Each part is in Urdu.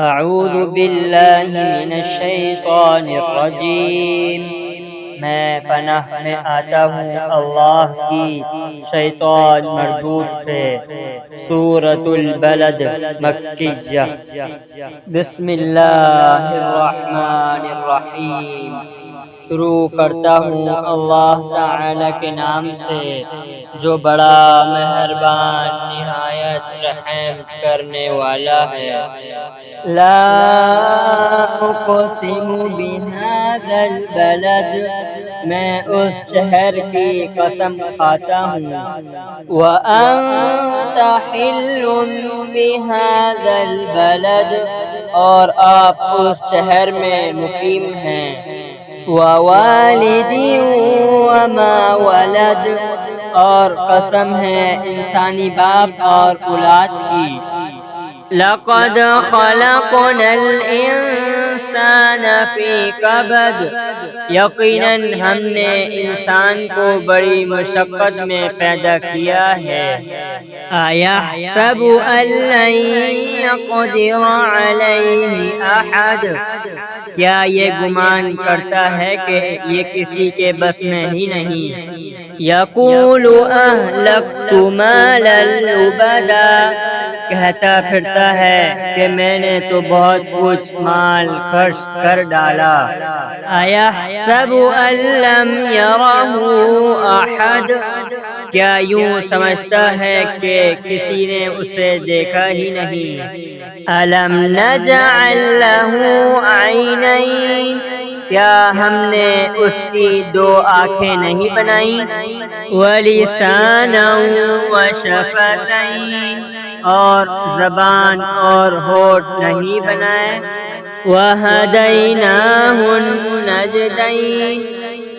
اعوذ باللہ من الشیطان الرجیم، میں پناہ میں آتا ہوں اللہ کی شیطان مردود سے۔ سورۃ البلد مکیہ۔ بسم اللہ الرحمن الرحیم۔ شروع کرتا ہوں اللہ تعالی کے نام سے جو بڑا مہربان نہایت رحم کرنے والا ہے۔ لا اقسم بہذا البلد، میں اس شہر کی قسم کھاتا ہوں۔ وانت حل بہذا البلد، اور آپ اس شہر میں مقیم ہیں۔ ووالد وما ولد، اور قسم ہے انسانی باپ اور اولاد کی۔ لقد خلقنا الانسان فی کبد، یقیناً ہم نے انسان کو بڑی مشقت میں پیدا کیا ہے۔ ایحسب ان لن یقدر علیہ احد، کیا یہ گمان کرتا ہے کہ یہ کسی کے بس میں ہی نہیں۔ یقول اہلکت مالا لبدا، کہتا پھرتا ہے کہ میں نے تو بہت کچھ مال خرچ کر ڈالا۔ ایحسب ان لم یرہ احد، کیا یوں سمجھتا ہے کہ کسی نے اسے دیکھا ہی نہیں۔ الم نجعل لہ عینین، کیا ہم نے اس کی دو آنکھیں نہیں بنائیں۔ ولسانا وشفتین، اور زبان اور ہونٹ نہیں بنائے۔ وہدیناہ النجدین،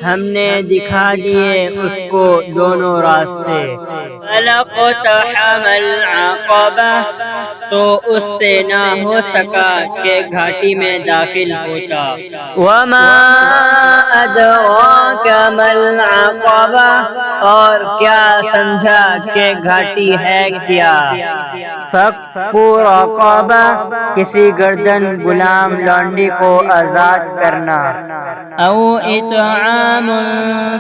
ہم نے دکھا دیے اس کو دونوں راستے۔ فلاقتحم العقبہ، سو اس سے نہ ہو سکا کہ گھاٹی میں داخل ہوتا۔ وما ادراک ما العقبہ، اور کیا سمجھا کہ گھاٹی ہے کیا۔ فک رقبہ، کسی گردن غلام لونڈی کو آزاد کرنا۔ او اطعام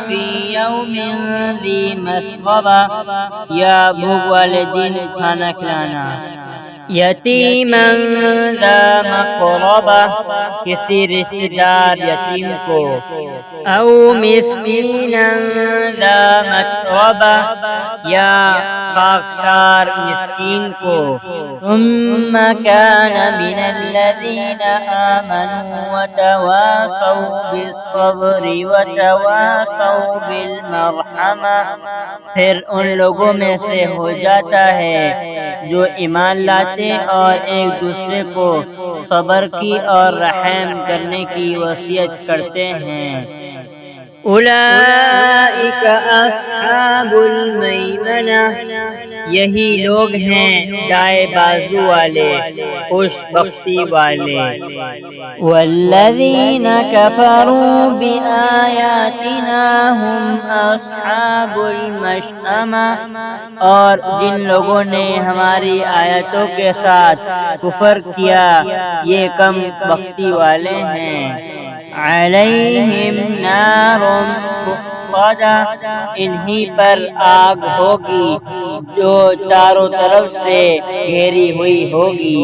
فی یوم ذی مسغبہ، یا بھوک والے دن کھانا کھلانا۔ یتیما ذا مقربہ، کسی رشتہ دار یتیم کو۔ او مسکینا ذا متربہ، یا خاکسار مسکین کو۔ ثم کان من الذین آمنوا وتواصوا بالصبر وتواصوا بالمرحمہ، پھر ان لوگوں میں سے ہو جاتا ہے جو ایمان لاتے اور ایک دوسرے کو صبر کی اور رحم کرنے کی وصیت کرتے ہیں۔ اولئک اصحاب المیمنہ، یہی لوگ ہیں دائیں بازو والے، خوش بختی والے۔ والذین کفروا بآیاتنا هم اصحاب المشأمہ، اور جن لوگوں نے ہماری آیتوں کے ساتھ کفر کیا یہ کم بختی والے ہیں۔ علیہم نار مؤصدہ، انہی پر آگ ہوگی جو چاروں طرف سے گھیری ہوئی ہوگی۔